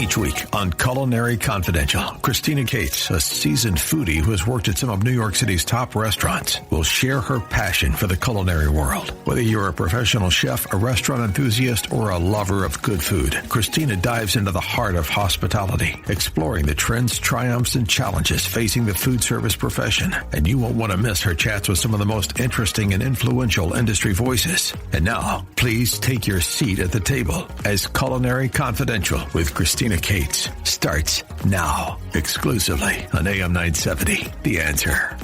Each week on Culinary Confidential, Christina Cates, a seasoned foodie who has worked at some of New York City's top restaurants, will share her passion for the culinary world. Whether you're a professional chef, a restaurant enthusiast, or a lover of good food, Christina dives into the heart of hospitality, exploring the trends, triumphs, and challenges facing the food service profession. And you won't want to miss her chats with some of the most interesting and influential industry voices. And now, please take your seat at the table as Culinary Confidential with Christina Cates starts now, exclusively on AM 970, The Answer.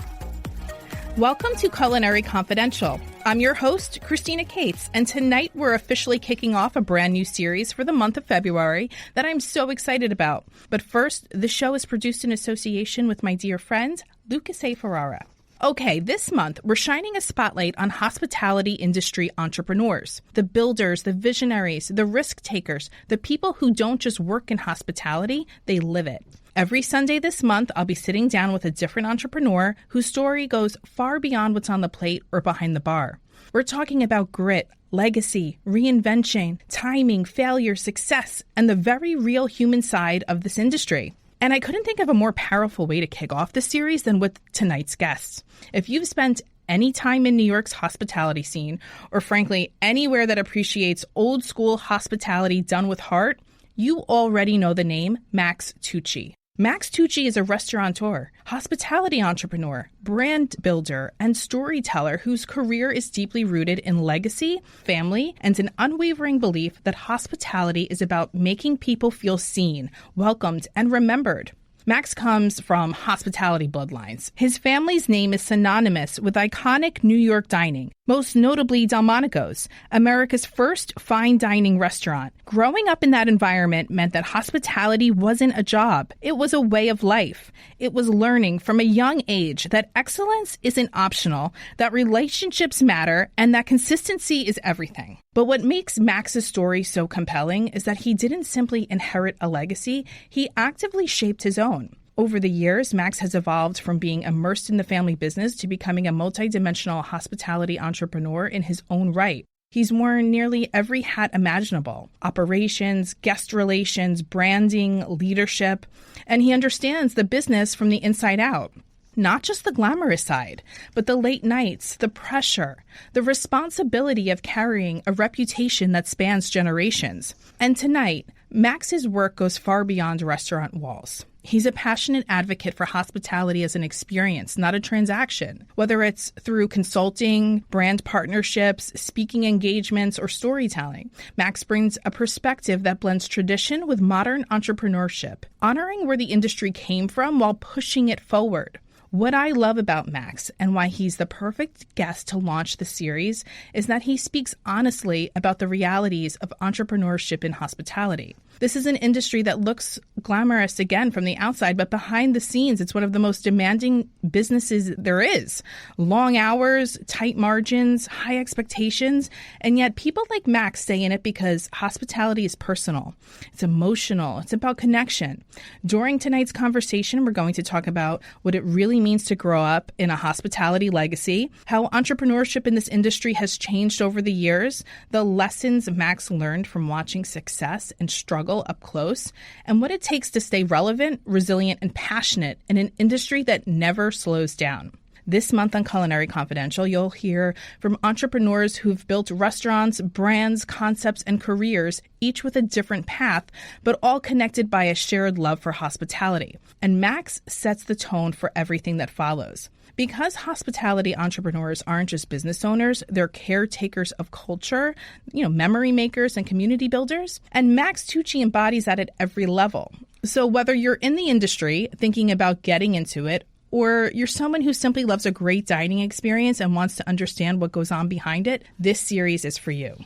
Welcome to Culinary Confidential. I'm your host, Christina Cates, and tonight we're officially kicking off a brand new series for the month of February that I'm so excited about. But first, the show is produced in association with my dear friend, Lucas A. Ferrara. Okay, this month, we're shining a spotlight on hospitality industry entrepreneurs, the builders, the visionaries, the risk takers, the people who don't just work in hospitality, they live it. Every Sunday this month, I'll be sitting down with a different entrepreneur whose story goes far beyond what's on the plate or behind the bar. We're talking about grit, legacy, reinvention, timing, failure, success, and the very real human side of this industry. And I couldn't think of a more powerful way to kick off the series than with tonight's guests. If you've spent any time in New York's hospitality scene, or frankly, anywhere that appreciates old school hospitality done with heart, you already know the name Max Tucci. Max Tucci is a restaurateur, hospitality entrepreneur, brand builder, and storyteller whose career is deeply rooted in legacy, family, and an unwavering belief that hospitality is about making people feel seen, welcomed, and remembered. Max comes from hospitality bloodlines. His family's name is synonymous with iconic New York dining, most notably Delmonico's, America's first fine dining restaurant. Growing up in that environment meant that hospitality wasn't a job. It was a way of life. It was learning from a young age that excellence isn't optional, that relationships matter, and that consistency is everything. But what makes Max's story so compelling is that he didn't simply inherit a legacy, he actively shaped his own. Over the years, Max has evolved from being immersed in the family business to becoming a multidimensional hospitality entrepreneur in his own right. He's worn nearly every hat imaginable: operations, guest relations, branding, leadership, and he understands the business from the inside out. Not just the glamorous side, but the late nights, the pressure, the responsibility of carrying a reputation that spans generations. And tonight, Max's work goes far beyond restaurant walls. He's a passionate advocate for hospitality as an experience, not a transaction. Whether it's through consulting, brand partnerships, speaking engagements, or storytelling, Max brings a perspective that blends tradition with modern entrepreneurship, honoring where the industry came from while pushing it forward. What I love about Max and why he's the perfect guest to launch the series is that he speaks honestly about the realities of entrepreneurship in hospitality. This is an industry that looks glamorous again from the outside, but behind the scenes, it's one of the most demanding businesses there is. Long hours, tight margins, high expectations, and yet people like Max stay in it because hospitality is personal. It's emotional. It's about connection. During tonight's conversation, we're going to talk about what it really means to grow up in a hospitality legacy, how entrepreneurship in this industry has changed over the years, the lessons Max learned from watching success and struggle up close, and what it takes to stay relevant, resilient, and passionate in an industry that never slows down. This month on Culinary Confidential, you'll hear from entrepreneurs who've built restaurants, brands, concepts, and careers, each with a different path, but all connected by a shared love for hospitality. And Max sets the tone for everything that follows. Because hospitality entrepreneurs aren't just business owners, they're caretakers of culture, memory makers and community builders. And Max Tucci embodies that at every level. So whether you're in the industry thinking about getting into it, or you're someone who simply loves a great dining experience and wants to understand what goes on behind it, this series is for you.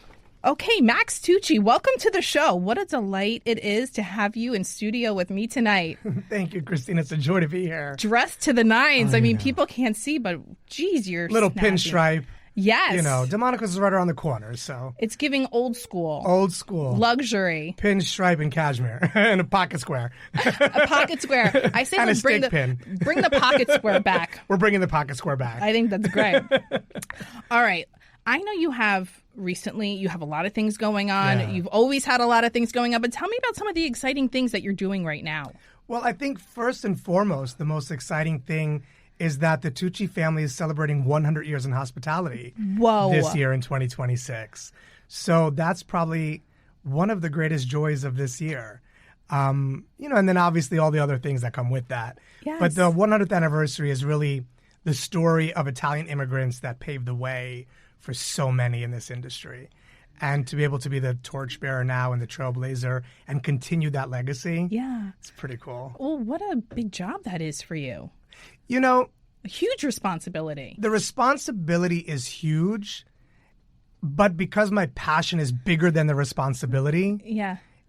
Okay, Max Tucci, welcome to the show. What a delight it is to have you in studio with me tonight. Thank you, Christina. It's a joy to be here. Dressed to the nines. People can't see, but geez, you're little snappy. Pinstripe. Yes. Demonico's is right around the corner, so. It's giving old school. Old school. Luxury. Pinstripe and cashmere. And a pocket square. A pocket square. I say let's bring the pocket square back. We're bringing the pocket square back. I think that's great. All right. I know you have a lot of things going on. Yeah. You've always had a lot of things going on, but tell me about some of the exciting things that you're doing right now. Well, I think first and foremost, the most exciting thing is that the Tucci family is celebrating 100 years in hospitality this year in 2026. So that's probably one of the greatest joys of this year. And then obviously all the other things that come with that. Yes. But the 100th anniversary is really the story of Italian immigrants that paved the way for so many in this industry. And to be able to be the torchbearer now and the trailblazer and continue that legacy, it's pretty cool. Well, what a big job that is for you. A huge responsibility. The responsibility is huge, but because my passion is bigger than the responsibility,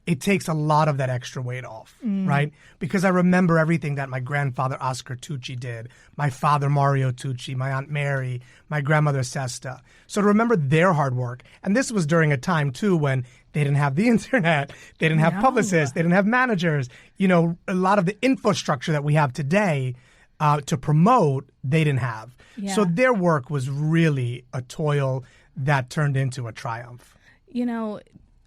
it takes a lot of that extra weight off, right? Because I remember everything that my grandfather Oscar Tucci did, my father Mario Tucci, my Aunt Mary, my grandmother Sesta. So to remember their hard work, and this was during a time too when they didn't have the internet, they didn't have publicists, they didn't have managers. A lot of the infrastructure that we have today to promote, they didn't have. Yeah. So their work was really a toil that turned into a triumph.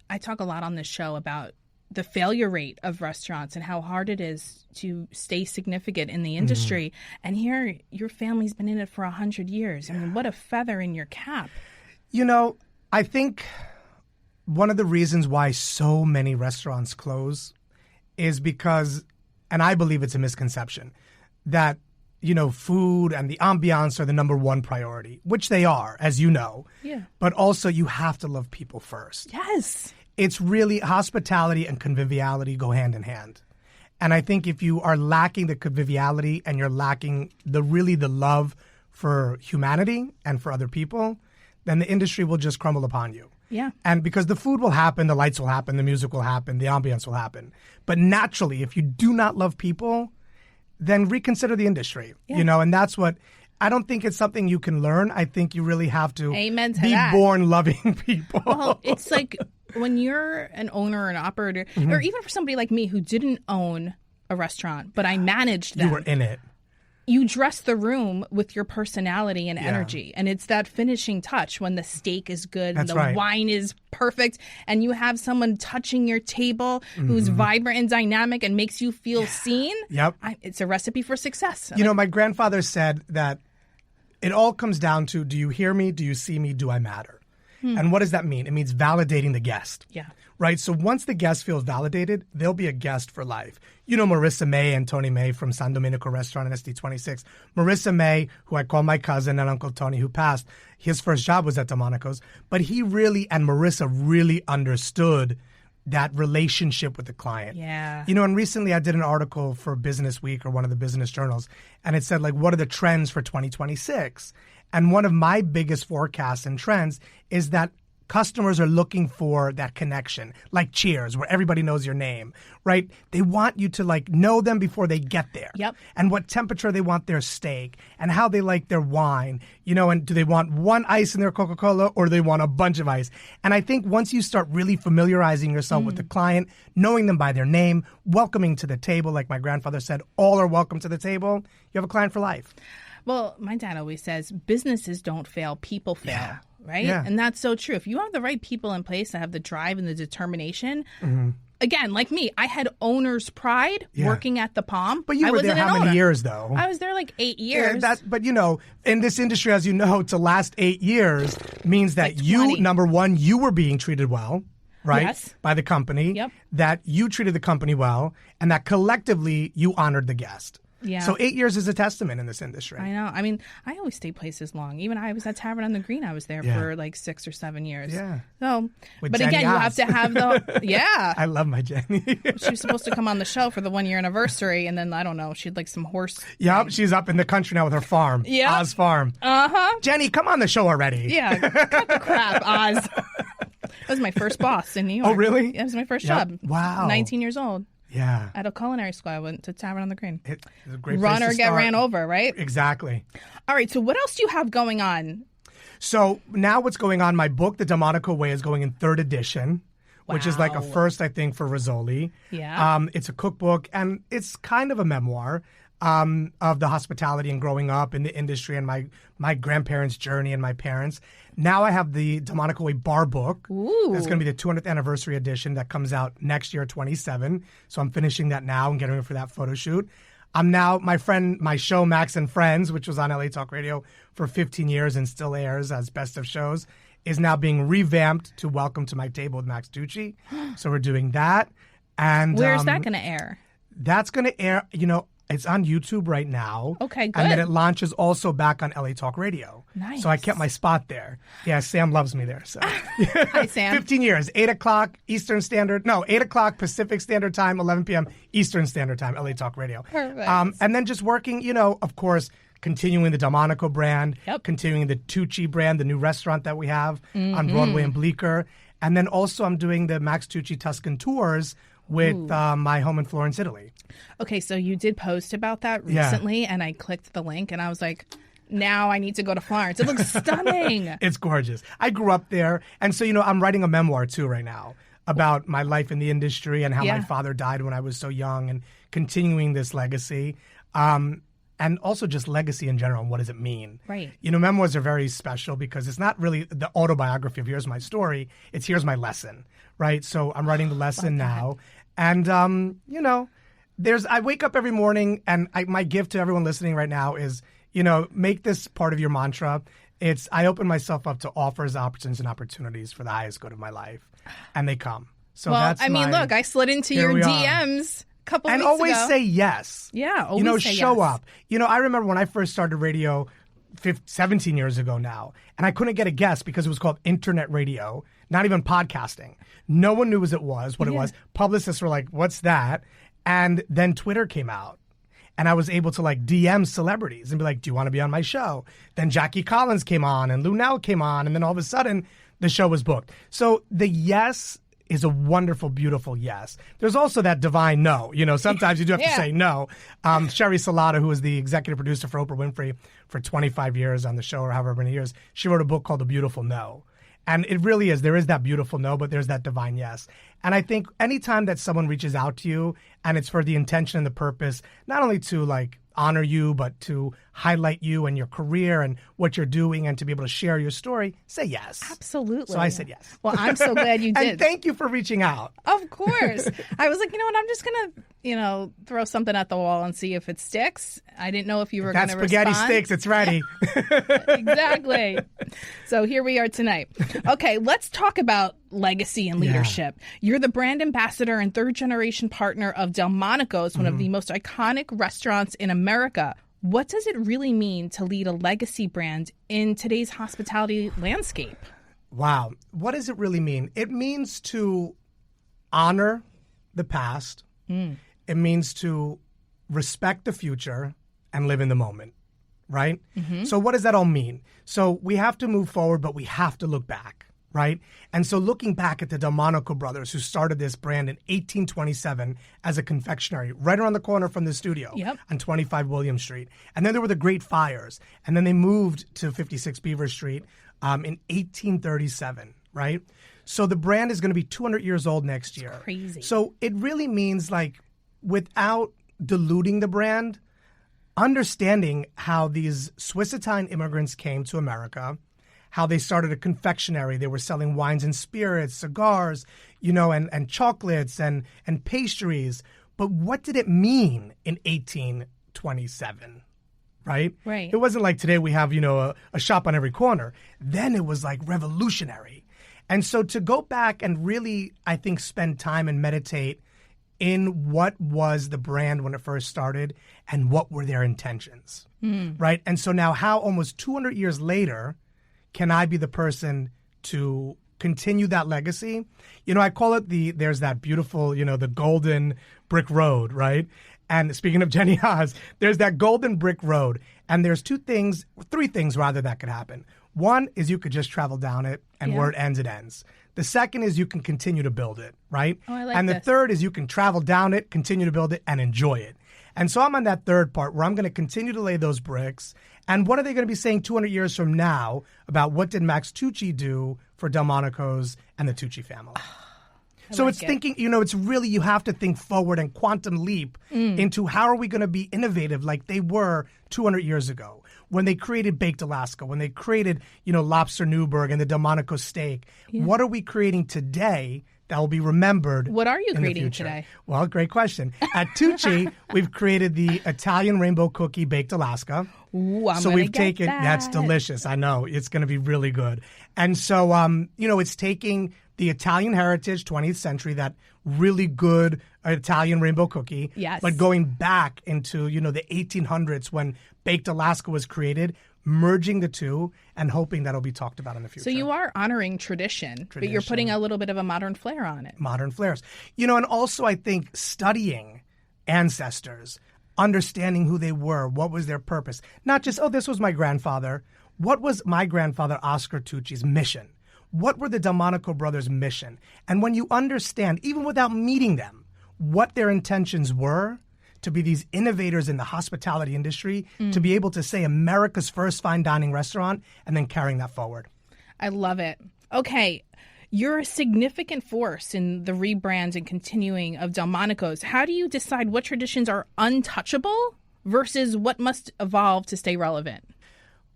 I talk a lot on this show about the failure rate of restaurants and how hard it is to stay significant in the industry. And here, your family's been in it for 100 years. I mean, what a feather in your cap. I think one of the reasons why so many restaurants close is because, and I believe it's a misconception, that food and the ambiance are the number one priority, which they are, as you know. Yeah. But also you have to love people first. Yes. It's really hospitality and conviviality go hand in hand. And I think if you are lacking the conviviality and you're lacking the love for humanity and for other people, then the industry will just crumble upon you. Yeah. And because the food will happen, the lights will happen, the music will happen, the ambiance will happen. But naturally, if you do not love people, then reconsider the industry, and that's what, I don't think it's something you can learn. I think you really have to be born loving people. Well, it's like when you're an owner or an operator, or even for somebody like me who didn't own a restaurant, but I managed them. You were in it. You dress the room with your personality and energy. And it's that finishing touch when the steak is good and the wine is perfect and you have someone touching your table who's vibrant and dynamic and makes you feel seen. Yep. It's a recipe for success. My grandfather said that it all comes down to, do you hear me? Do you see me? Do I matter? And what does that mean? It means validating the guest. Yeah. Right? So once the guest feels validated, they'll be a guest for life. Marissa May and Tony May from San Domenico Restaurant in SD26. Marissa May, who I call my cousin, and Uncle Tony, who passed, his first job was at Delmonico's. But he really, and Marissa really understood that relationship with the client. Yeah. And recently I did an article for Business Week or one of the business journals, and it said, what are the trends for 2026? And one of my biggest forecasts and trends is that customers are looking for that connection, like Cheers, where everybody knows your name, right? They want you to know them before they get there. Yep. And what temperature they want their steak and how they like their wine, and do they want one ice in their Coca-Cola or do they want a bunch of ice? And I think once you start really familiarizing yourself with the client, knowing them by their name, welcoming to the table, like my grandfather said, all are welcome to the table, you have a client for life. Well, my dad always says businesses don't fail, people fail. Yeah. Right? Yeah. And that's so true. If you have the right people in place that have the drive and the detetermination, again, like me, I had owner's pride working at the Palm. But you were there how many years, though? I was there 8 years. But, in this industry, as you know, to last 8 years means that you, number one, you were being treated well, right? Yes. By the company. Yep. That you treated the company well, and that collectively you honored the guest. Yeah. So 8 years is a testament in this industry. I know. I mean, I always stay places long. Even I was at Tavern on the Green. I was there for 6 or 7 years. Yeah. So, with but Jenny again, Oz. you have to have the I love my Jenny. She was supposed to come on the show for the 1 year anniversary, and then I don't know. She'd some horse. Yep, she's up in the country now with her farm. Yeah, Oz Farm. Jenny, come on the show already. Yeah, cut the crap, Oz. That was my first boss in New York. Oh, really? Yeah, it was my first job. Wow. 19 years old. Yeah. At a culinary school, I went to Tavern on the Green. It's a great Run place or to get start. ran over, right? Exactly. All right, so what else do you have going on? So now what's going on, my book, The Delmonico Way, is going in 3rd edition, which is a first, I think, for Rizzoli. Yeah. It's a cookbook, and it's kind of a memoir. of the hospitality and growing up in the industry and my grandparents' journey and my parents. Now I have the Delmonico Way bar book. Ooh. It's going to be the 200th anniversary edition that comes out next year, 27. So I'm finishing that now and getting ready for that photo shoot. I'm now, my show Max and Friends, which was on LA Talk Radio for 15 years and still airs as best of shows, is now being revamped to Welcome to My Table with Max Tucci. So we're doing that. And where's that going to air? That's going to air, it's on YouTube right now. Okay, good. And then it launches also back on LA Talk Radio. Nice. So I kept my spot there. Yeah, Sam loves me there. So Hi, Sam. 15 years, 8 o'clock Pacific Standard Time, 11 p.m. Eastern Standard Time, LA Talk Radio. Perfect. And then just working, of course, continuing the Delmonico brand, continuing the Tucci brand, the new restaurant that we have on Broadway and Bleecker. And then also I'm doing the Max Tucci Tuscan tours with my home in Florence, Italy. Okay, so you did post about that recently, and I clicked the link, and I was like, now I need to go to Florence. It looks stunning. It's gorgeous. I grew up there, and so, I'm writing a memoir, too, right now about my life in the industry and how my father died when I was so young and continuing this legacy. And also just legacy in general, and what does it mean? Right. Memoirs are very special because it's not really the autobiography of here's my story, it's here's my lesson, right? So I'm writing the lesson now. And, I wake up every morning, and my gift to everyone listening right now is, make this part of your mantra. I open myself up to offers, options, and opportunities for the highest good of my life, and they come. So look, I slid into your DMs. Couple and weeks always ago. Say yes. Yeah, always say show yes. up. I remember when I first started radio 17 years ago now, and I couldn't get a guest because it was called internet radio, not even podcasting. No one knew what it was. Publicists were like, what's that? And then Twitter came out. And I was able to DM celebrities and be like, do you want to be on my show? Then Jackie Collins came on and Lou Nell came on. And then all of a sudden the show was booked. So the yes is a wonderful, beautiful yes. There's also that divine no. Sometimes you do have to say no. Sherry Salata, who was the executive producer for Oprah Winfrey for 25 years on the show or however many years, she wrote a book called The Beautiful No. And it really is. There is that beautiful no, but there's that divine yes. And I think anytime that someone reaches out to you and it's for the intention and the purpose, not only to honor you, but to highlight you and your career and what you're doing and to be able to share your story, say yes. Absolutely. So I said yes. Well, I'm so glad you did. And thank you for reaching out. Of course. I was like, you know what, I'm just going to, throw something at the wall and see if it sticks. I didn't know if you were going to respond. That spaghetti sticks, it's ready. Exactly. So here we are tonight. Okay, let's talk about legacy and leadership. Yeah. You're the brand ambassador and third-generation partner of Delmonico's, one of the most iconic restaurants in America. What does it really mean to lead a legacy brand in today's hospitality landscape? Wow. What does it really mean? It means to honor the past. It means to respect the future and live in the moment, right? Mm-hmm. So what does that all mean? So we have to move forward, but we have to look back, right? And so looking back at the Delmonico brothers who started this brand in 1827 as a confectionery right around the corner from the studio on 25 William Street. And then there were the Great Fires. And then they moved to 56 Beaver Street in 1837, right? So the brand is going to be 200 years old next year. It's crazy. So it really means without diluting the brand, understanding how these Swiss-Italian immigrants came to America, how they started a confectionery. They were selling wines and spirits, cigars, and chocolates and pastries. But what did it mean in 1827? Right? Right. It wasn't like today we have, a shop on every corner. Then it was revolutionary. And so to go back and really, I think, spend time and meditate in what was the brand when it first started and what were their intentions, right? And so now how almost 200 years later can I be the person to continue that legacy? I call it there's that beautiful, the golden brick road, right? And speaking of Jenny Haas, there's that golden brick road. And there's three things rather that could happen. One is you could just travel down it, and where it ends, it ends. The second is you can continue to build it, right? Oh, I like and the this. third is you can travel down it, continue to build it, and enjoy it. And so I'm on that third part where I'm going to continue to lay those bricks. And what are they going to be saying 200 years from now about what did Max Tucci do for Delmonico's and the Tucci family? So it's thinking, it's really, you have to think forward and quantum leap into how are we going to be innovative like they were 200 years ago when they created Baked Alaska, when they created, Lobster Newburgh and the Delmonico Steak. Yeah. What are we creating today that will be remembered? What are you in creating the future? today? Well, great question. At Tucci, we've created the Italian Rainbow Cookie Baked Alaska. Ooh, so we've taken that's delicious. I know it's going to be really good. And so, it's taking the Italian heritage, 20th century, that really good Italian rainbow cookie, yes, but going back into the 1800s when Baked Alaska was created, merging the two and hoping that'll be talked about in the future. So you are honoring tradition, but you're putting a little bit of a modern flair on it. Modern flares. And also I think studying ancestors, understanding who they were, what was their purpose. Not just, this was my grandfather. What was my grandfather Oscar Tucci's mission? What were the Delmonico brothers' mission? And when you understand, even without meeting them, what their intentions were, to be these innovators in the hospitality industry, to be able to say America's first fine dining restaurant, and then carrying that forward. I love it. Okay, you're a significant force in the rebrand and continuing of Delmonico's. How do you decide what traditions are untouchable versus what must evolve to stay relevant?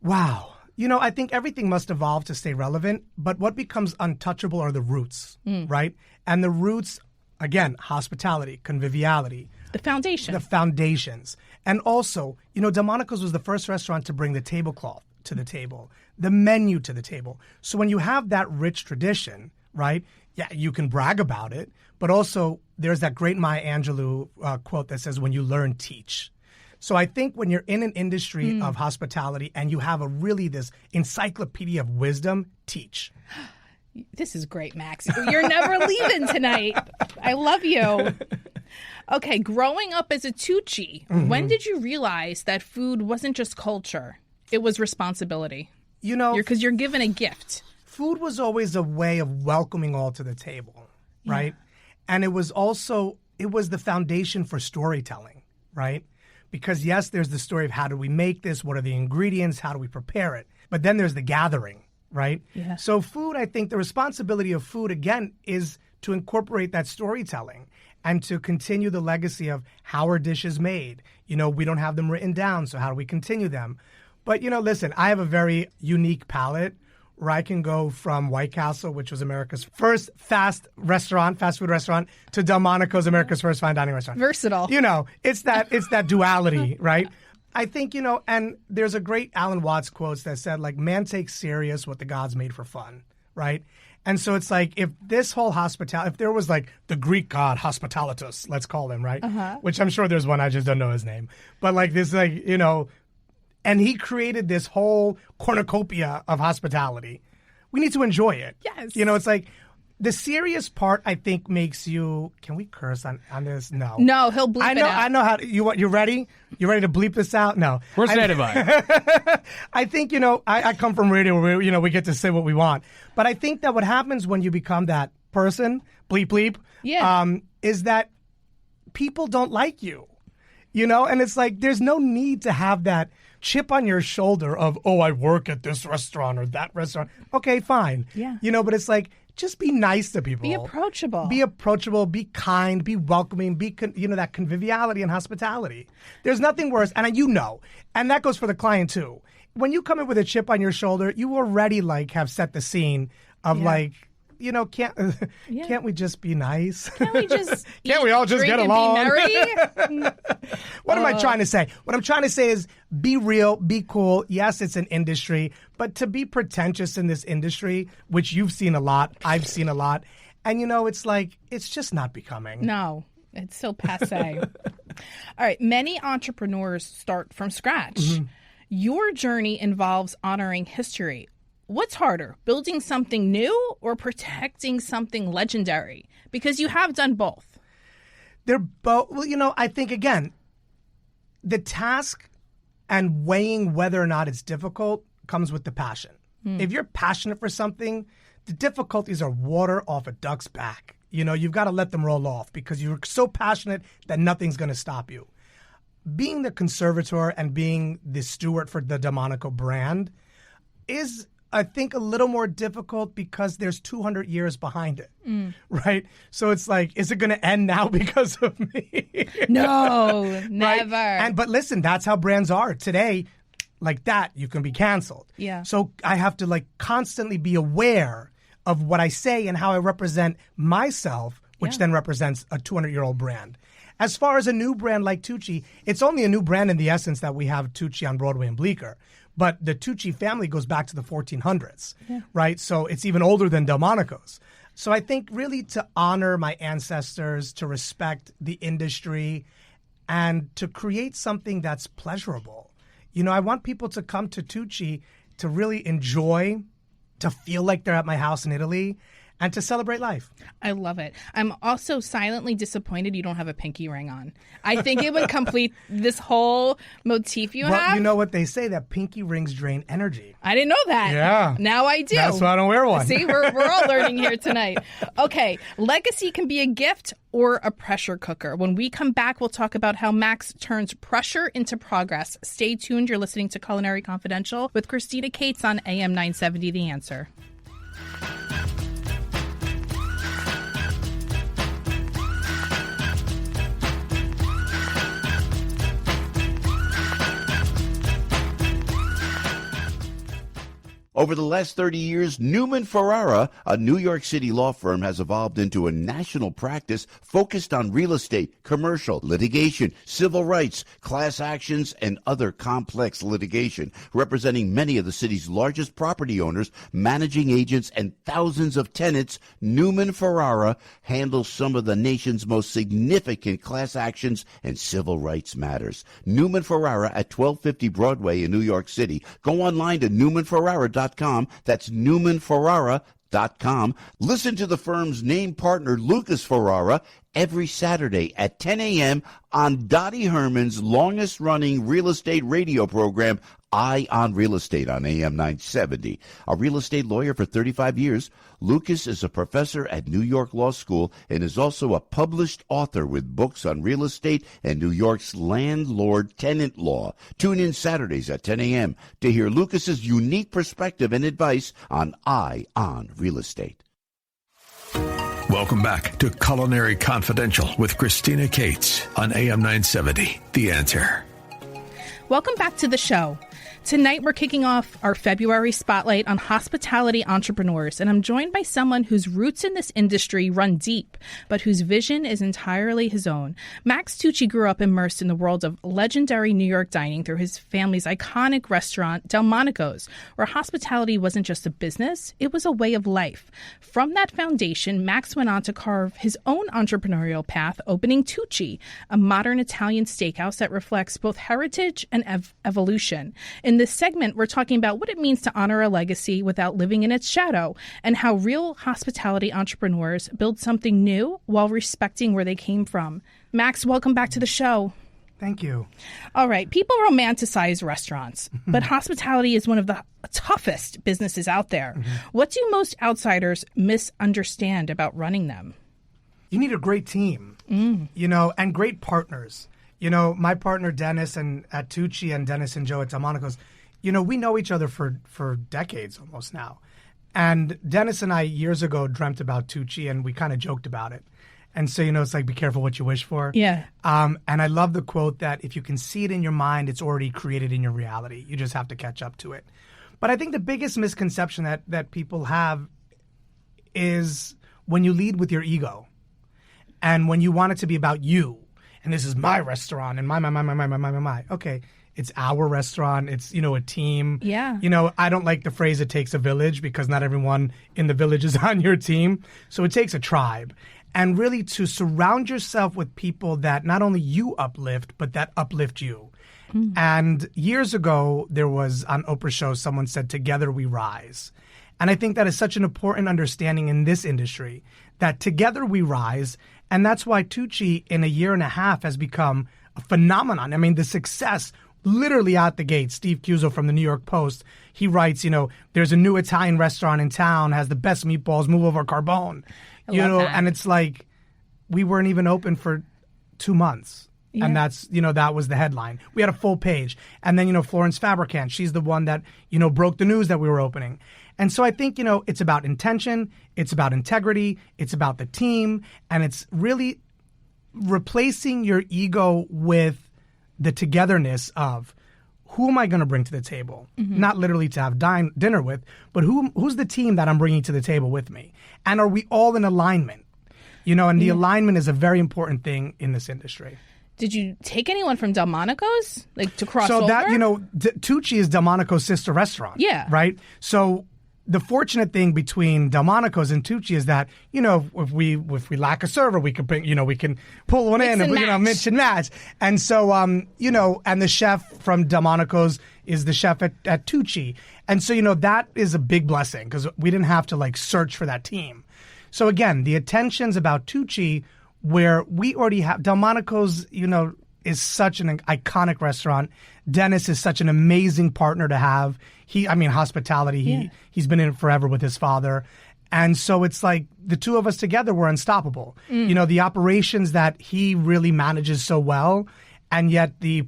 Wow. I think everything must evolve to stay relevant, but what becomes untouchable are the roots, right? And the roots, again, hospitality, conviviality. The foundation. The foundations. And also, Delmonico's was the first restaurant to bring the tablecloth to the table, the menu to the table. So when you have that rich tradition, right, yeah, you can brag about it, but also there's that great Maya Angelou quote that says, when you learn, teach. So I think when you're in an industry of hospitality and you have this encyclopedia of wisdom, teach. This is great, Max. You're never leaving tonight. I love you. Okay, growing up as a Tucci, when did you realize that food wasn't just culture? It was responsibility. Because you're given a gift. Food was always a way of welcoming all to the table, right? Yeah. And it was the foundation for storytelling, right? Because yes, there's the story of how do we make this? What are the ingredients? How do we prepare it? But then there's the gathering, right? Yeah. So food, I think the responsibility of food, again, is to incorporate that storytelling and to continue the legacy of how are dishes made. We don't have them written down, so how do we continue them? But, listen, I have a very unique palate where I can go from White Castle, which was America's first fast food restaurant, to Delmonico's, America's first fine dining restaurant. Versatile. It's that duality, right? I think, and there's a great Alan Watts quotes that said, man takes serious what the gods made for fun, right? And so it's like, if this whole hospitality, if there was the Greek god Hospitalitas, let's call him, right? Which I'm sure there's one, I just don't know his name. But this, and he created this whole cornucopia of hospitality. We need to enjoy it. Yes. It's like the serious part, I think, makes you. Can we curse on this? No. No, he'll bleep it out. I know how. You ready? You ready to bleep this out? No. We're satisfied. I think, I come from radio where, we get to say what we want. But I think that what happens when you become that person, bleep, bleep, is that people don't like you. And it's like, there's no need to have that chip on your shoulder of, I work at this restaurant or that restaurant. Okay, fine. Yeah. But it's like, just be nice to people. Be approachable. Be kind, be welcoming, that conviviality and hospitality. There's nothing worse, and and that goes for the client too. When you come in with a chip on your shoulder, you already have set the scene of can't we just be nice? Can't we just can't we all just get along? What am I trying to say? What I'm trying to say is be real, be cool. Yes, it's an industry, but to be pretentious in this industry, which you've seen a lot, I've seen a lot, and it's just not becoming. No, it's so passé. All right, many entrepreneurs start from scratch. Your journey involves honoring history. What's harder, building something new or protecting something legendary? Because you have done both. They're both. Well, I think, again, the task and weighing whether or not it's difficult comes with the passion. If you're passionate for something, the difficulties are water off a duck's back. You've got to let them roll off because you're so passionate that nothing's going to stop you. Being the conservator and being the steward for the Demonico brand is I think a little more difficult because there's 200 years behind it, right? So it's like, is it going to end now because of me? No, never. Right? But listen, that's how brands are today. Like that, you can be canceled. Yeah. So I have to like constantly be aware of what I say and how I represent myself, which then represents a 200-year-old brand. As far as a new brand like Tucci, it's only a new brand in the essence that we have Tucci on Broadway and Bleecker. But the Tucci family goes back to the 1400s, right? So it's even older than Delmonico's. So I think really to honor my ancestors, to respect the industry, and to create something that's pleasurable. You know, I want people to come to Tucci to really enjoy, to feel like they're at my house in Italy, and to celebrate life. I love it. I'm also silently disappointed you don't have a pinky ring on. I think it would complete this whole motif you have. Well, you know what they say, that pinky rings drain energy. I didn't know that. Yeah. Now I do. That's why I don't wear one. See, we're all learning here tonight. Okay, legacy can be a gift or a pressure cooker. When we come back, we'll talk about how Max turns pressure into progress. Stay tuned. You're listening to Culinary Confidential with Christina Cates on AM 970 The Answer. Over the last 30 years, Newman Ferrara, a New York City law firm, has evolved into a national practice focused on real estate, commercial, litigation, civil rights, class actions, and other complex litigation, representing many of the city's largest property owners, managing agents, and thousands of tenants. Newman Ferrara handles some of the nation's most significant class actions and civil rights matters. Newman Ferrara at 1250 Broadway in New York City. Go online to newmanferrara.com. That's newmanferrara.com. Listen to the firm's name partner, Lucas Ferrara, every Saturday at 10 a.m. on Dottie Herman's longest-running real estate radio program, Eye on Real Estate on AM 970. A real estate lawyer for 35 years, Lucas is a professor at New York Law School and is also a published author with books on real estate and New York's landlord-tenant law. Tune in Saturdays at 10 a.m. to hear Lucas's unique perspective and advice on Eye on Real Estate. Welcome back to Culinary Confidential with Christina Cates on AM 970 The Answer. Welcome back to the show. Tonight, we're kicking off our February spotlight on hospitality entrepreneurs, and I'm joined by someone whose roots in this industry run deep, but whose vision is entirely his own. Max Tucci grew up immersed in the world of legendary New York dining through his family's iconic restaurant, Delmonico's, where hospitality wasn't just a business, it was a way of life. From that foundation, Max went on to carve his own entrepreneurial path, opening Tucci, a modern Italian steakhouse that reflects both heritage and evolution. In this segment, we're talking about what it means to honor a legacy without living in its shadow, and how real hospitality entrepreneurs build something new while respecting where they came from. Max, welcome back to the show. Thank you. All right. People romanticize restaurants, but hospitality is one of the toughest businesses out there. What do most outsiders misunderstand about running them? You need a great team, you know, and great partners. You know, my partner Dennis and at Tucci and Dennis and Joe at Delmonico's, you know, we know each other for decades almost now. And Dennis and I years ago dreamt about Tucci, and we kind of joked about it. And so, you know, it's like, be careful what you wish for. Yeah. And I love the quote that if you can see it in your mind, it's already created in your reality. You just have to catch up to it. But I think the biggest misconception that people have is when you lead with your ego and when you want it to be about you. And this is my restaurant and my. Okay, it's our restaurant. It's, you know, a team. Yeah. You know, I don't like the phrase it takes a village because not everyone in the village is on your team. So it takes a tribe. And really to surround yourself with people that not only you uplift, but that uplift you. And years ago, there was on Oprah's show, someone said, "Together we rise." And I think that is such an important understanding in this industry, that together we rise. And that's why Tucci in a year and a half has become a phenomenon. I mean, the success literally out the gate. Steve Cuso from the New York Post, he writes, you know, there's a new Italian restaurant in town, has the best meatballs, move over Carbone. You know, and it's like we weren't even open for 2 months. Yeah. And that's, that was the headline. We had a full page. And then, Florence Fabricant, she's the one that, broke the news that we were opening. And so I think, it's about intention, it's about integrity, it's about the team, and it's really replacing your ego with the togetherness of who am I going to bring to the table? Mm-hmm. Not literally to have dinner with, but who's the team that I'm bringing to the table with me? And are we all in alignment? And the alignment is a very important thing in this industry. Did you take anyone from Delmonico's, to cross over? So that, Tucci is Delmonico's sister restaurant. Yeah. Right? So the fortunate thing between Delmonico's and Tucci is that, if we lack a server, we could bring, we can pull one in and mix and match. And so, and the chef from Delmonico's is the chef at Tucci. And so, that is a big blessing because we didn't have to search for that team. So again, the attention's about Tucci, where we already have Delmonico's, is such an iconic restaurant. Dennis is such an amazing partner to have. Hospitality, he's been in it forever with his father. And so it's like the two of us together were unstoppable. The operations that he really manages so well, and yet the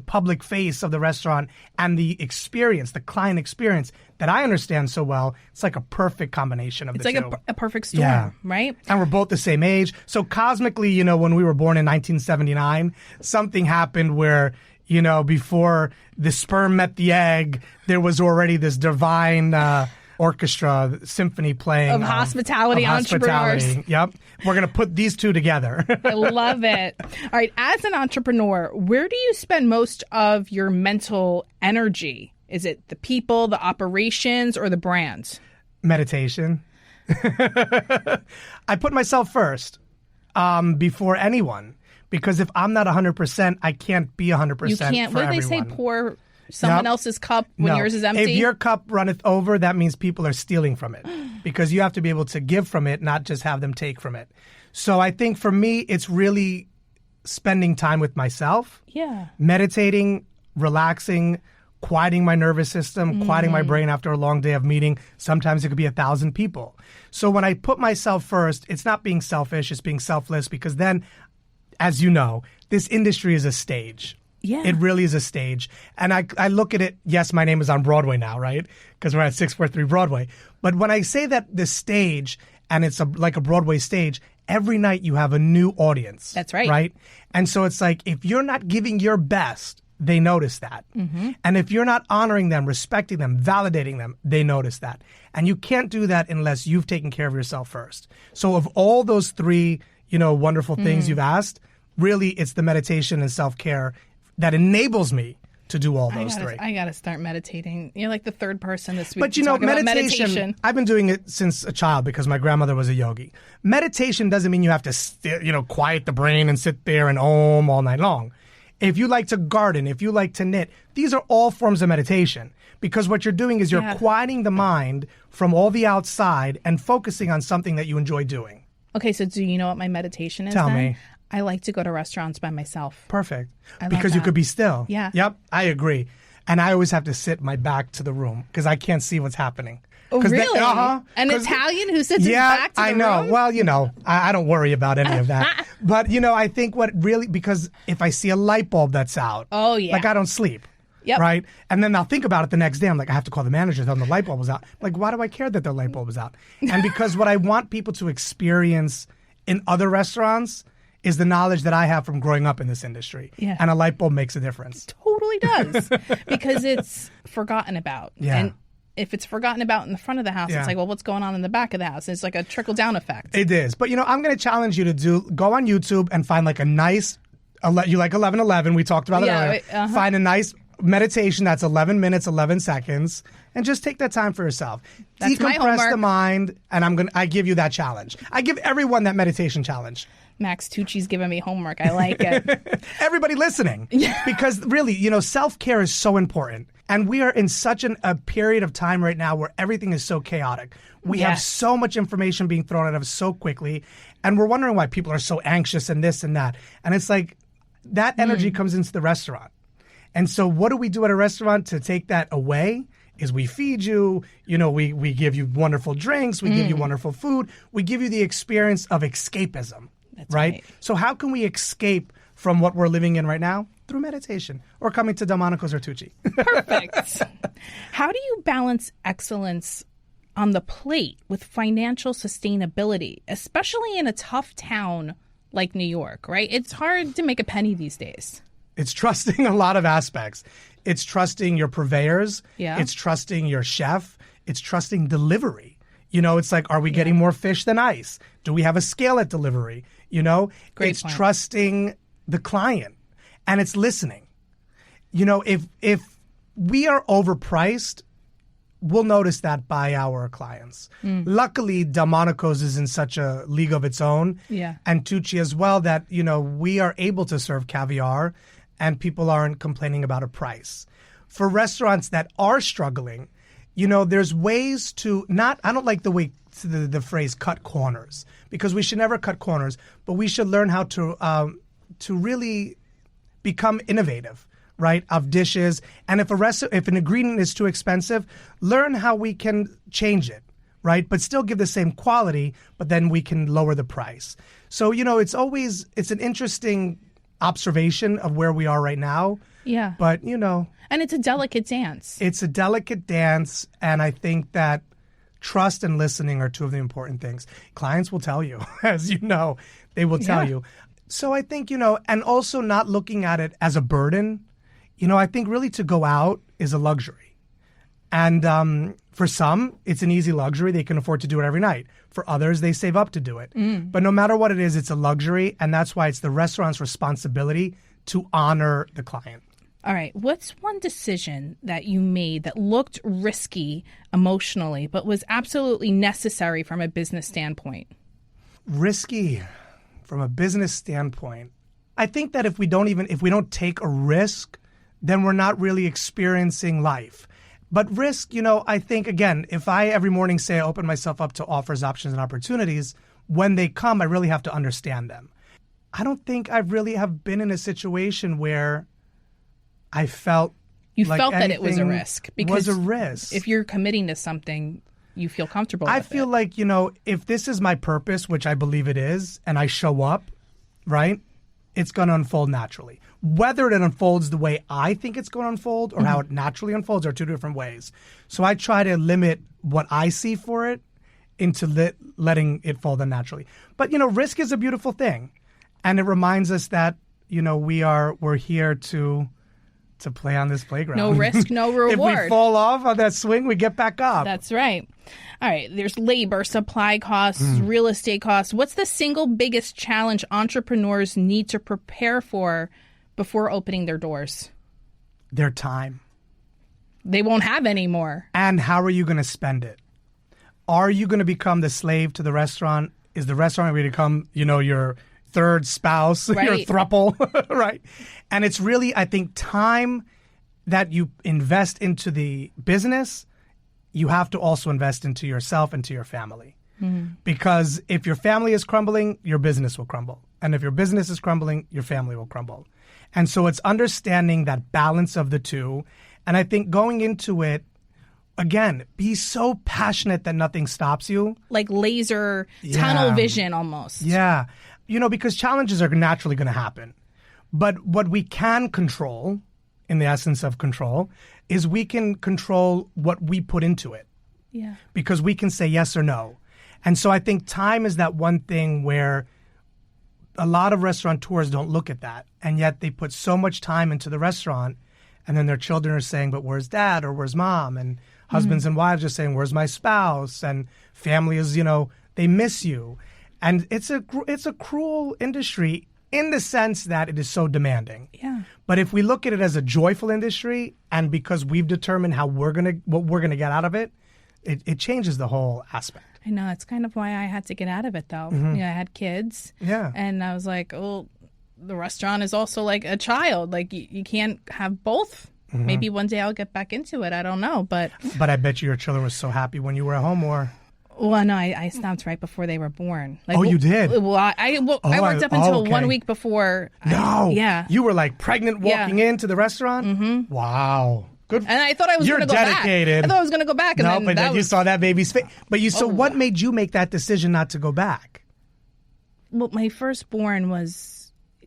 public face of the restaurant and the experience, the client experience that I understand so well, it's like a perfect combination of the two. It's like a perfect storm, right? And we're both the same age. So cosmically, when we were born in 1979, something happened where, before the sperm met the egg, there was already this divine orchestra symphony playing of hospitality entrepreneurs. Yep. We're going to put these two together. I love it. All right. As an entrepreneur, where do you spend most of your mental energy? Is it the people, the operations, or the brands? Meditation. I put myself first before anyone, because if I'm not 100%, I can't be 100% You can't. for what do they say? Pour someone else's cup when yours is empty? If your cup runneth over, that means people are stealing from it, because you have to be able to give from it, not just have them take from it. So I think for me, it's really spending time with myself, meditating, relaxing, quieting my nervous system, quieting my brain after a long day of meeting. Sometimes it could be 1,000 people. So when I put myself first, it's not being selfish, it's being selfless, because then, as you know, this industry is a stage. Yeah. It really is a stage. And I look at it, yes, my name is on Broadway now, right? Because we're at 643 Broadway. But when I say that the stage, and it's like a Broadway stage, every night you have a new audience. That's right. Right? And so it's like, if you're not giving your best, they notice that. Mm-hmm. And if you're not honoring them, respecting them, validating them, they notice that. And you can't do that unless you've taken care of yourself first. So of all those three, wonderful things you've asked, really it's the meditation and self-care that enables me to do all those three. I got to start meditating. You're like the third person this week but to talk about meditation. I've been doing it since a child because my grandmother was a yogi. Meditation doesn't mean you have to, quiet the brain and sit there and om all night long. If you like to garden, if you like to knit, these are all forms of meditation, because what you're doing is you're quieting the mind from all the outside and focusing on something that you enjoy doing. Okay, so do you know what my meditation is? Tell me. I like to go to restaurants by myself. Perfect. Because you could be still. Yeah. Yep, I agree. And I always have to sit my back to the room because I can't see what's happening. Oh, really? An Italian who sits his back to the room? Yeah, I know. Well, I don't worry about any of that. But, I think because if I see a light bulb that's out, I don't sleep. Yep. Right? And then I'll think about it the next day. I'm like, I have to call the manager, tell them the light bulb was out. Like, why do I care that the light bulb is out? And because what I want people to experience in other restaurants is the knowledge that I have from growing up in this industry. Yeah. And a light bulb makes a difference. It totally does. Because it's forgotten about. Yeah. And if it's forgotten about in the front of the house, it's like, well, what's going on in the back of the house? It's like a trickle-down effect. It is. But, I'm going to challenge you to go on YouTube and find like a nice, you like 11:11, we talked about it earlier. Find a nice meditation that's 11 minutes, 11 seconds, and just take that time for yourself. That's my homework. Decompress the mind, and I give you that challenge. I give everyone that meditation challenge. Max Tucci's giving me homework. I like it. Everybody listening. Because really, self-care is so important. And we are in such a period of time right now where everything is so chaotic. We have so much information being thrown at us so quickly. And we're wondering why people are so anxious and this and that. And it's like that energy comes into the restaurant. And so what do we do at a restaurant to take that away? Is we feed you, we give you wonderful drinks, we give you wonderful food, we give you the experience of escapism. That's right? So how can we escape from what we're living in right now? Through meditation or coming to Delmonico's or Tucci. Perfect. How do you balance excellence on the plate with financial sustainability, especially in a tough town like New York, right? It's hard to make a penny these days. It's trusting a lot of aspects. It's trusting your purveyors. Yeah. It's trusting your chef. It's trusting delivery. You know, it's like, are we getting more fish than ice? Do we have a scale at delivery? You know, it's point. Trusting the client, and it's listening. You know, if we are overpriced, we'll notice that by our clients. Luckily, Delmonico's is in such a league of its own, and Tucci as well, that, you know, we are able to serve caviar and people aren't complaining about a price. For restaurants that are struggling, you know, there's ways to not, I don't like the phrase cut corners, because we should never cut corners, but we should learn how to really become innovative, right, of dishes. And if an ingredient is too expensive, learn how we can change it, right, but still give the same quality, but then we can lower the price. So, you know, it's an interesting observation of where we are right now. Yeah. But, you know. And it's a delicate dance. It's a delicate dance, and I think that trust and listening are two of the important things. Clients will tell you, as you know, they will tell you. So I think, you know, and also not looking at it as a burden. You know, I think really to go out is a luxury. And for some, it's an easy luxury. They can afford to do it every night. For others, they save up to do it. But no matter what it is, it's a luxury. And that's why it's the restaurant's responsibility to honor the client. All right. What's one decision that you made that looked risky emotionally, but was absolutely necessary from a business standpoint? Risky from a business standpoint. I think that if we don't take a risk, then we're not really experiencing life. But risk, you know, I think, again, if I every morning say I open myself up to offers, options, and opportunities, when they come, I really have to understand them. I don't think I really have been in a situation where I felt that it was a risk. Because was a risk. If you're committing to something, you feel comfortable with it. I feel like, you know, if this is my purpose, which I believe it is, and I show up, right, it's going to unfold naturally. Whether it unfolds the way I think it's going to unfold or how it naturally unfolds are two different ways. So I try to limit what I see for it into letting it fold in naturally. But, you know, risk is a beautiful thing. And it reminds us that, you know, we're here to play on this playground. No risk, no reward. If we fall off on that swing, we get back up. That's right. All right. There's labor, supply costs, real estate costs. What's the single biggest challenge entrepreneurs need to prepare for before opening their doors? Their time. They won't have any more. And how are you going to spend it? Are you going to become the slave to the restaurant? Is the restaurant going to become, you know, your third spouse, right, your throuple, right? And it's really, I think, time that you invest into the business, you have to also invest into yourself and to your family. Because if your family is crumbling, your business will crumble. And if your business is crumbling, your family will crumble. And so it's understanding that balance of the two. And I think going into it, again, be so passionate that nothing stops you. Like laser tunnel vision almost. Yeah. You know, because challenges are naturally going to happen. But what we can control, in the essence of control, is we can control what we put into it. Yeah. Because we can say yes or no. And so I think time is that one thing where a lot of restaurateurs don't look at that. And yet they put so much time into the restaurant, and then their children are saying, but where's dad or where's mom? And husbands and wives are saying, where's my spouse? And family is, you know, they miss you. And it's a cruel industry in the sense that it is so demanding. Yeah. But if we look at it as a joyful industry, and because we've determined what we're gonna get out of it, it changes the whole aspect. I know. It's kind of why I had to get out of it, though. Yeah, I had kids. Yeah. And I was like, oh, the restaurant is also like a child. Like, you can't have both. Maybe one day I'll get back into it. I don't know. But I bet your children were so happy when you were at home, or... Well, no, I stopped right before they were born. Like, you did? Well, I worked up until 1 week before. Yeah. You were like pregnant walking into the restaurant? Wow. Good. And I thought I was going to go back. You're dedicated. I thought I was going to go back. And then you saw that baby's face. But what made you make that decision not to go back? Well, my firstborn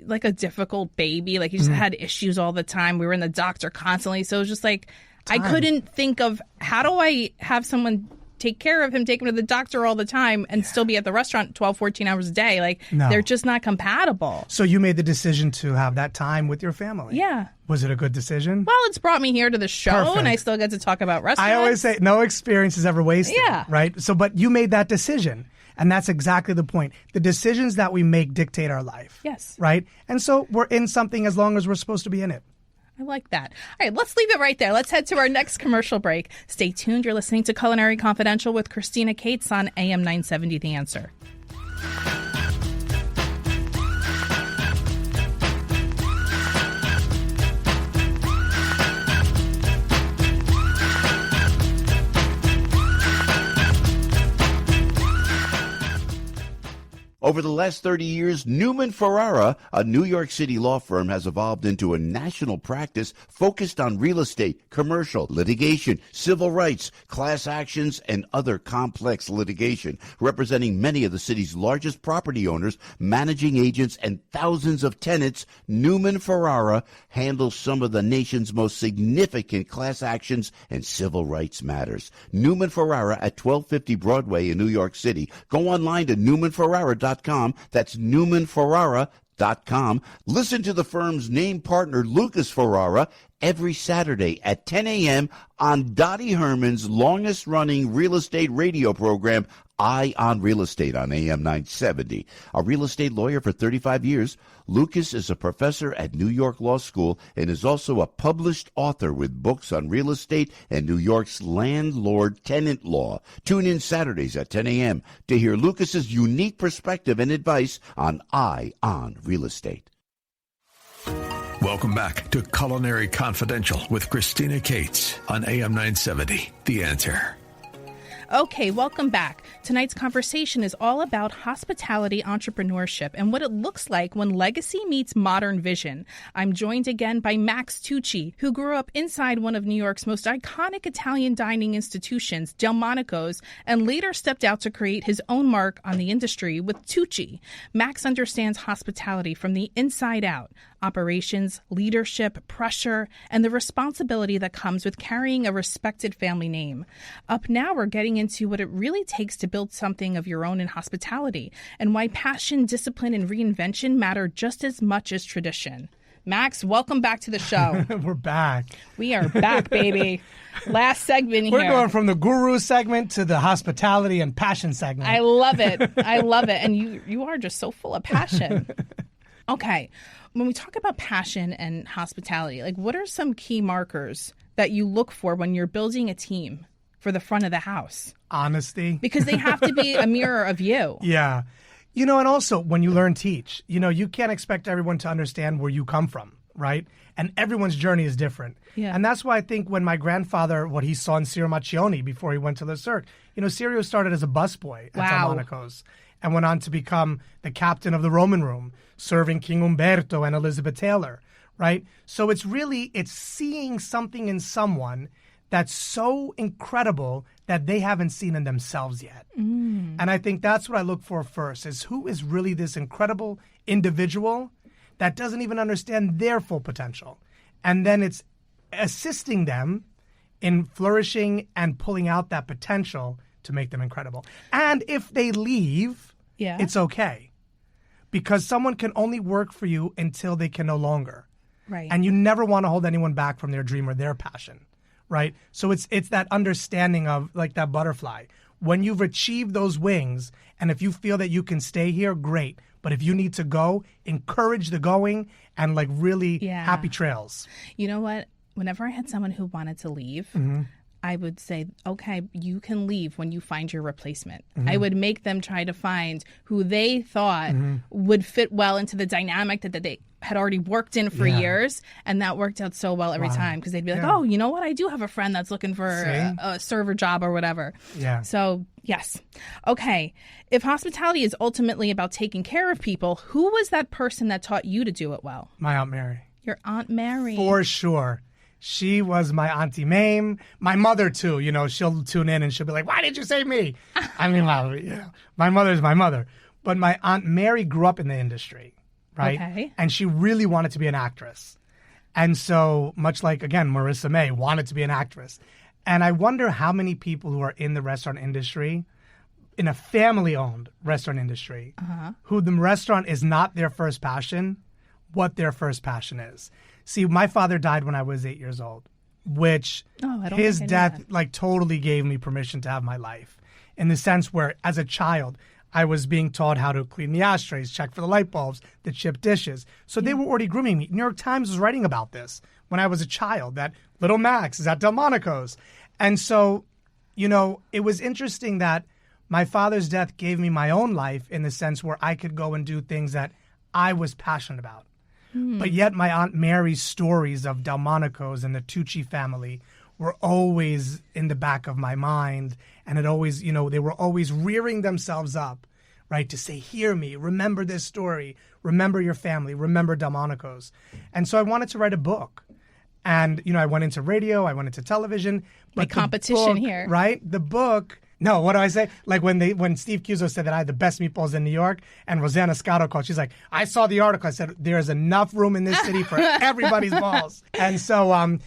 like a difficult baby. Like he just had issues all the time. We were in the doctor constantly. So it was just like, I couldn't think of how do I have someone take care of him, take him to the doctor all the time and still be at the restaurant 12, 14 hours a day. Like they're just not compatible. So you made the decision to have that time with your family. Yeah. Was it a good decision? Well, it's brought me here to the show. Perfect. And I still get to talk about restaurants. I always say no experience is ever wasted. Yeah. Right? So, but you made that decision. And that's exactly the point. The decisions that we make dictate our life. Yes. Right? And so we're in something as long as we're supposed to be in it. I like that. All right, let's leave it right there. Let's head to our next commercial break. Stay tuned. You're listening to Culinary Confidential with Christina Cates on AM 970 The Answer. Over the last 30 years, Newman Ferrara, a New York City law firm, has evolved into a national practice focused on real estate, commercial, litigation, civil rights, class actions, and other complex litigation, representing many of the city's largest property owners, managing agents, and thousands of tenants. Newman Ferrara handles some of the nation's most significant class actions and civil rights matters. Newman Ferrara at 1250 Broadway in New York City. Go online to newmanferrara.com. That's newmanferrara.com. Listen to the firm's name partner, Lucas Ferrara, every Saturday at 10 a.m. on Dottie Herman's longest-running real estate radio program, Eye on Real Estate on AM 970. A real estate lawyer for 35 years, Lucas is a professor at New York Law School and is also a published author with books on real estate and New York's landlord-tenant law. Tune in Saturdays at 10 a.m. to hear Lucas's unique perspective and advice on Eye on Real Estate. Welcome back to Culinary Confidential with Christina Cates on AM 970 The Answer. Okay, welcome back. Tonight's conversation is all about hospitality entrepreneurship and what it looks like when legacy meets modern vision. I'm joined again by Max Tucci, who grew up inside one of New York's most iconic Italian dining institutions, Delmonico's, and later stepped out to create his own mark on the industry with Tucci. Max understands hospitality from the inside out. Operations, leadership, pressure, and the responsibility that comes with carrying a respected family name. Up now, we're getting into what it really takes to build something of your own in hospitality, and why passion, discipline, and reinvention matter just as much as tradition. Max, welcome back to the show. We're back. We are back, baby. Last segment here. We're going from the guru segment to the hospitality and passion segment. I love it. I love it. And you are just so full of passion. Okay. When we talk about passion and hospitality, like what are some key markers that you look for when you're building a team for the front of the house? Honesty. Because they have to be a mirror of you. Yeah. And also when you learn teach, you can't expect everyone to understand where you come from, right? And everyone's journey is different. Yeah. And that's why I think when my grandfather, what he saw in Ciro Macchioni before he went to Le Cirque, Ciro started as a busboy at Delmonico's and went on to become the captain of the Roman Room, serving King Umberto and Elizabeth Taylor, right? So it's seeing something in someone that's so incredible that they haven't seen in themselves yet. And I think that's what I look for first, is who is really this incredible individual that doesn't even understand their full potential. And then it's assisting them in flourishing and pulling out that potential to make them incredible. And if they leave, it's okay. Because someone can only work for you until they can no longer. Right. And you never want to hold anyone back from their dream or their passion, right? So it's that understanding of like that butterfly. When you've achieved those wings, and if you feel that you can stay here, great. But if you need to go, encourage the going and like really happy trails. You know what? Whenever I had someone who wanted to leave, I would say, okay, you can leave when you find your replacement. I would make them try to find who they thought would fit well into the dynamic that they had already worked in for years. And that worked out so well every time because they'd be like, oh, you know what? I do have a friend that's looking for a server job or whatever. Yeah. So, yes. Okay. If hospitality is ultimately about taking care of people, who was that person that taught you to do it well? My Aunt Mary. Your Aunt Mary. For sure. She was my Auntie Mame. My mother, too. She'll tune in and she'll be like, why did you say me? I mean, well, my mother's my mother. But my Aunt Mary grew up in the industry, right? Okay. And she really wanted to be an actress. And so, much like, again, Marissa May wanted to be an actress. And I wonder how many people who are in the restaurant industry, in a family-owned restaurant industry, who the restaurant is not their first passion, what their first passion is. See, my father died when I was 8 years old, which his death totally gave me permission to have my life, in the sense where, as a child, I was being taught how to clean the ashtrays, check for the light bulbs, the chipped dishes. So they were already grooming me. New York Times was writing about this when I was a child, that little Max is at Delmonico's. And so, it was interesting that my father's death gave me my own life, in the sense where I could go and do things that I was passionate about. But yet my Aunt Mary's stories of Delmonico's and the Tucci family were always in the back of my mind. And it always, they were always rearing themselves up, right, to say, hear me, remember this story, remember your family, remember Delmonico's. And so I wanted to write a book. And, I went into radio, I went into television. But competition book, here. Right? The book... No, what do I say? Like when Steve Cuso said that I had the best meatballs in New York, and Rosanna Scotto called, she's like, I saw the article. I said, there's enough room in this city for everybody's balls. And so,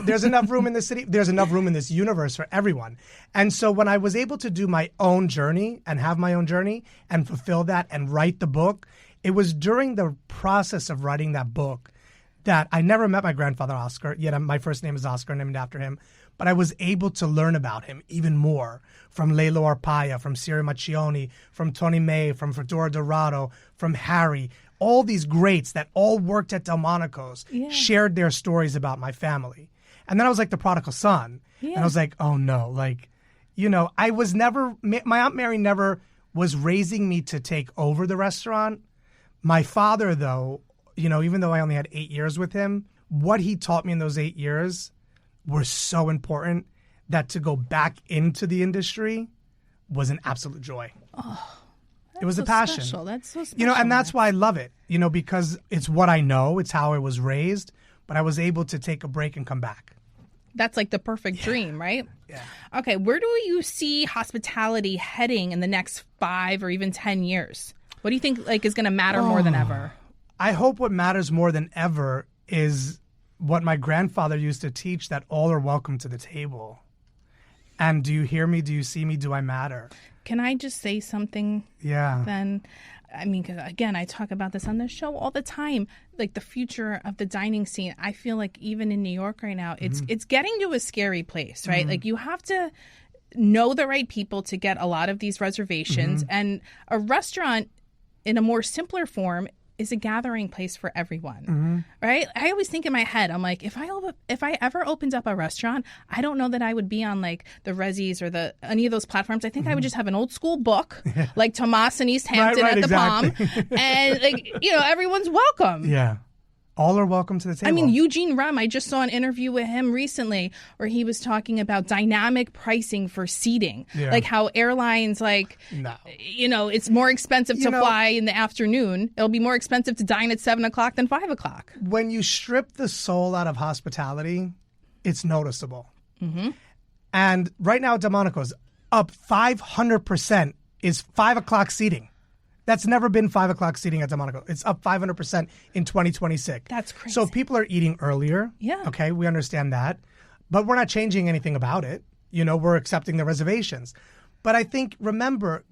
there's enough room in this city. There's enough room in this universe for everyone. And so when I was able to do my own journey and have my own journey and fulfill that and write the book, it was during the process of writing that book that I never met my grandfather, Oscar, yet my first name is Oscar, named after him. But I was able to learn about him even more from Lalo Arpaia, from Siri Macchioni, from Tony May, from Fedora Dorado, from Harry. All these greats that all worked at Delmonico's shared their stories about my family. And then I was like the prodigal son. Yeah. And I was like, oh no, I was never, my Aunt Mary never was raising me to take over the restaurant. My father, though, even though I only had 8 years with him, what he taught me in those 8 years were so important that to go back into the industry was an absolute joy. Oh, it was a passion. Special. That's so special. And that's why I love it, because it's what I know, it's how I was raised, but I was able to take a break and come back. That's like the perfect dream, right? Yeah. Okay, where do you see hospitality heading in the next 5 or even 10 years? What do you think is going to matter more than ever? I hope what matters more than ever is what my grandfather used to teach, that all are welcome to the table. And do you hear me? Do you see me? Do I matter? Can I just say something? Yeah. Then, because again, I talk about this on the show all the time, like the future of the dining scene. I feel like even in New York right now, it's getting to a scary place, right? Like you have to know the right people to get a lot of these reservations. And a restaurant in a more simpler form is a gathering place for everyone, right? I always think in my head, I'm like, if I ever opened up a restaurant, I don't know that I would be on the Rezzies or any of those platforms. I think I would just have an old school book, like Tomas in East Hampton at the Palm, and everyone's welcome. Yeah. All are welcome to the table. Eugene Rem, I just saw an interview with him recently where he was talking about dynamic pricing for seating. Yeah. Like how airlines, it's more expensive to fly in the afternoon. It'll be more expensive to dine at 7 o'clock than 5 o'clock. When you strip the soul out of hospitality, it's noticeable. And right now at Delmonico's, up 500% is 5 o'clock seating. That's never been 5 o'clock seating at Demonico. It's up 500% in 2026. That's crazy. So people are eating earlier. Yeah. Okay, we understand that. But we're not changing anything about it. We're accepting the reservations. But I think, remember,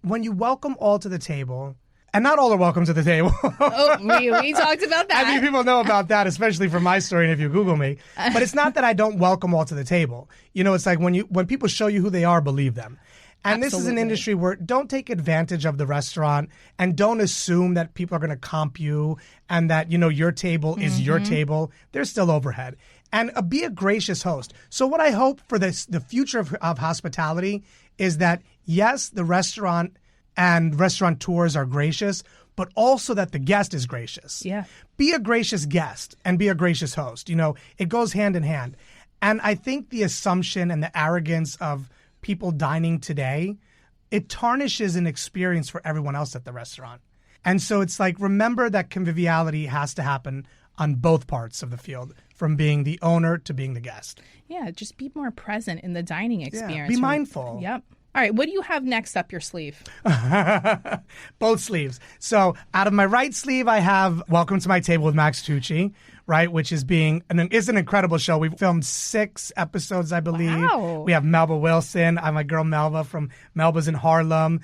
when you welcome all to the table, and not all are welcome to the table. We talked about that. I think people know about that, especially from my story and if you Google me. But it's not that I don't welcome all to the table. It's like when people show you who they are, believe them. And Absolutely. This is an industry where don't take advantage of the restaurant and don't assume that people are going to comp you and that, your table is your table. There's still overhead. And be a gracious host. So what I hope for the future of hospitality is that, yes, the restaurant and restaurateurs are gracious, but also that the guest is gracious. Yeah. Be a gracious guest and be a gracious host. It goes hand in hand. And I think the assumption and the arrogance of people dining today, it tarnishes an experience for everyone else at the restaurant. And so it's like, remember that conviviality has to happen on both parts of the field, from being the owner to being the guest. Yeah, just be more present in the dining experience. Yeah, be mindful. Yep. All right, what do you have next up your sleeve? Both sleeves. So out of my right sleeve, I have Welcome to My Table with Max Tucci, right, which is is an incredible show. We've filmed 6 episodes, I believe. Wow. We have Melba Wilson. I'm my girl Melba from Melba's in Harlem.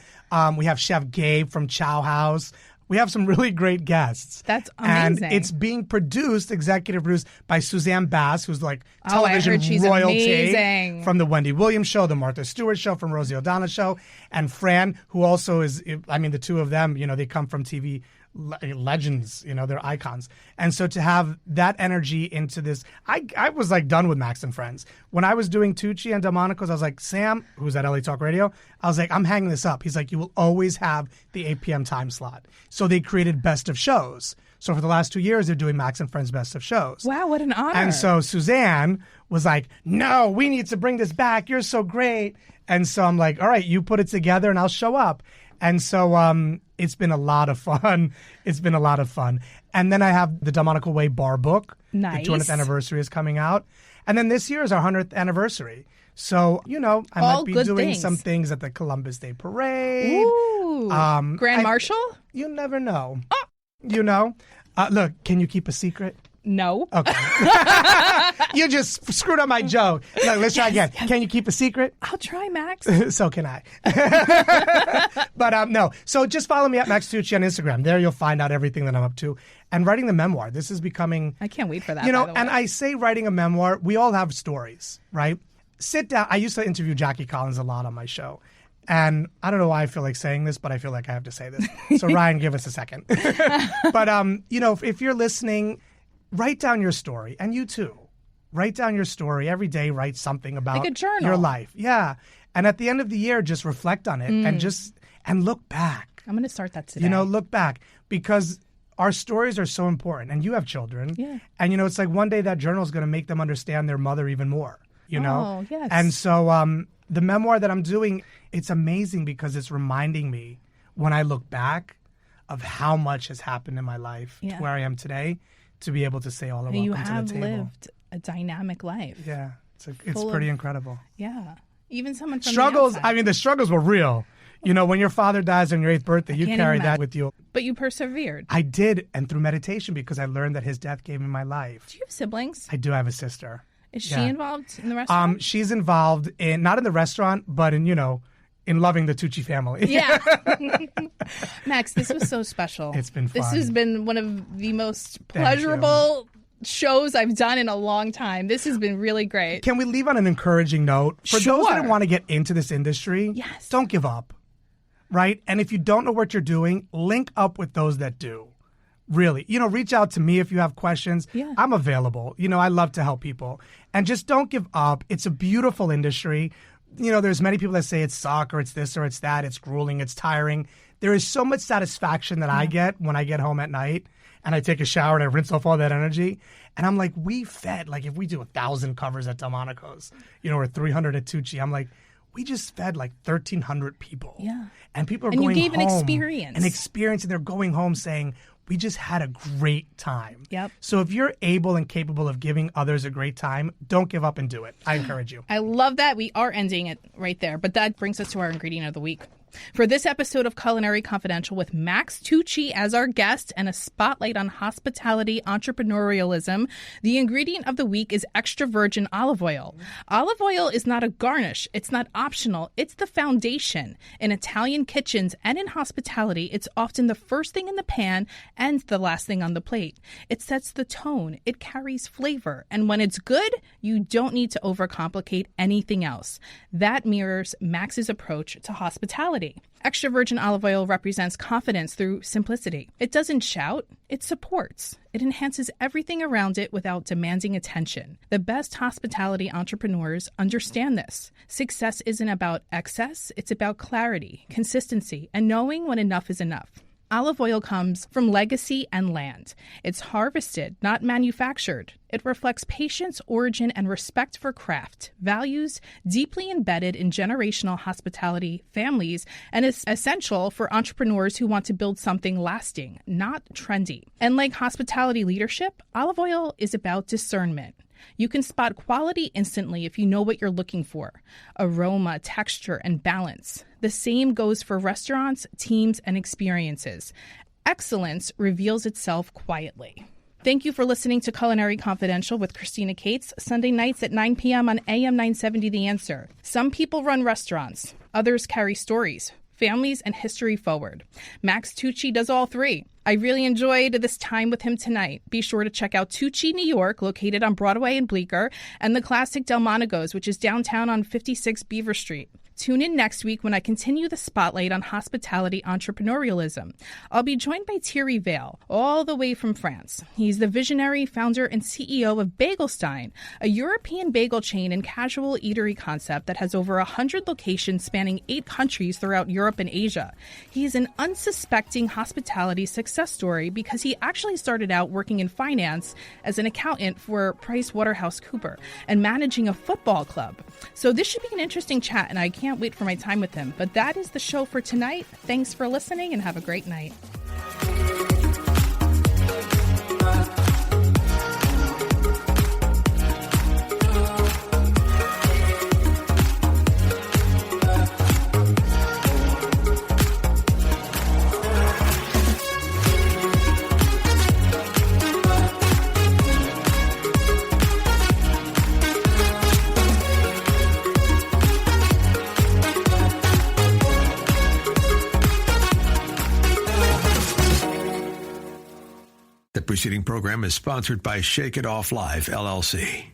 We have Chef Gabe from Chow House. We have some really great guests. That's amazing. And it's being executive produced by Suzanne Bass, who's like television I heard she's royalty amazing. From the Wendy Williams Show, the Martha Stewart Show, from Rosie O'Donnell Show, and Fran, who also is, the two of them, they come from TV legends, they're icons. And so to have that energy into this, I was like done with Max and Friends. When I was doing Tucci and Delmonico's, I was like, Sam, who's at LA Talk Radio, I was like, I'm hanging this up. He's like, you will always have the 8 p.m. time slot. So they created Best of Shows. So for the last 2 years, they're doing Max and Friends Best of Shows. Wow, what an honor. And so Suzanne was like, no, we need to bring this back. You're so great. And so I'm like, all right, you put it together and I'll show up. And so it's been a lot of fun. It's been a lot of fun. And then I have the Demonico Way Bar Book. Nice. The 200th anniversary is coming out. And then this year is our 100th anniversary. So, I might be doing some things at the Columbus Day Parade. Ooh. Grand Marshal? You never know. Oh. Look, can you keep a secret? No. Okay. You just screwed up my joke. Look, let's try again. Can you keep a secret? I'll try, Max. So can I. But no. So just follow me at Max Tucci on Instagram. There you'll find out everything that I'm up to. And writing the memoir. This is becoming... I can't wait for that, by the way. And I say writing a memoir, we all have stories, right? Sit down. I used to interview Jackie Collins a lot on my show. And I don't know why I feel like saying this, but I feel like I have to say this. So Ryan, give us a second. But, if you're listening, write down your story. And you too. Write down your story. Every day, write something about like a journal. Your life. Yeah. And at the end of the year, just reflect on it and look back. I'm going to start that today. Look back. Because our stories are so important. And you have children. Yeah. And, it's like one day that journal is going to make them understand their mother even more. Oh, yes. And so the memoir that I'm doing, it's amazing because it's reminding me when I look back of how much has happened in my life to where I am today to be able to say all of welcome to the table. You have lived a dynamic life. Yeah. It's pretty incredible. Yeah. Even someone from struggles. The outside. The struggles were real. When your father dies on your 8th birthday, you carry that with you. But you persevered. I did. And through meditation, because I learned that his death gave me my life. Do you have siblings? I do have a sister. Is she involved in the restaurant? She's involved not in the restaurant, but in loving the Tucci family. Yeah. Max, this was so special. It's been fun. This has been one of the most pleasurable shows I've done in a long time. This has been really great. Can we leave on an encouraging note? For those that want to get into this industry, don't give up, right? And if you don't know what you're doing, link up with those that do. Really, reach out to me if you have questions. Yeah. I'm available. I love to help people. And just don't give up. It's a beautiful industry. There's many people that say it's suck or it's this or it's that. It's grueling. It's tiring. There is so much satisfaction that I get when I get home at night and I take a shower and I rinse off all that energy. And I'm like, we fed, like if we do 1,000 covers at Delmonico's, or 300 at Tucci, I'm like, we just fed like 1,300 people. Yeah. And people are going home. And you gave an experience. An experience, and they're going home saying, we just had a great time. Yep. So if you're able and capable of giving others a great time, don't give up and do it. I encourage you. I love that. We are ending it right there. But that brings us to our ingredient of the week. For this episode of Culinary Confidential with Max Tucci as our guest and a spotlight on hospitality entrepreneurialism, the ingredient of the week is extra virgin olive oil. Olive oil is not a garnish. It's not optional. It's the foundation. In Italian kitchens and in hospitality, it's often the first thing in the pan and the last thing on the plate. It sets the tone. It carries flavor. And when it's good, you don't need to overcomplicate anything else. That mirrors Max's approach to hospitality. Extra virgin olive oil represents confidence through simplicity. It doesn't shout, it supports. It enhances everything around it without demanding attention. The best hospitality entrepreneurs understand this. Success isn't about excess, it's about clarity, consistency, and knowing when enough is enough. Olive oil comes from legacy and land. It's harvested, not manufactured. It reflects patience, origin, and respect for craft, values deeply embedded in generational hospitality families, and is essential for entrepreneurs who want to build something lasting, not trendy. And like hospitality leadership, olive oil is about discernment. You can spot quality instantly if you know what you're looking for: aroma, texture, and balance. The same goes for restaurants, teams, and experiences. Excellence reveals itself quietly. Thank you for listening to Culinary Confidential with Christina Cates, Sunday nights at 9 p.m. on AM 970 The Answer. Some people run restaurants. Others carry stories, families, and history forward. Max Tucci does all three. I really enjoyed this time with him tonight. Be sure to check out Tucci, New York, located on Broadway and Bleecker, and the classic Delmonico's, which is downtown on 56 Beaver Street. Tune in next week when I continue the spotlight on hospitality entrepreneurialism. I'll be joined by Thierry Vale, all the way from France. He's the visionary, founder, and CEO of Bagelstein, a European bagel chain and casual eatery concept that has over 100 locations spanning 8 countries throughout Europe and Asia. He's an unsuspecting hospitality success story because he actually started out working in finance as an accountant for PricewaterhouseCoopers and managing a football club. So this should be an interesting chat, and I can't wait for my time with him. But that is the show for tonight. Thanks for listening and have a great night. The preceding program is sponsored by Shake It Off Live, LLC.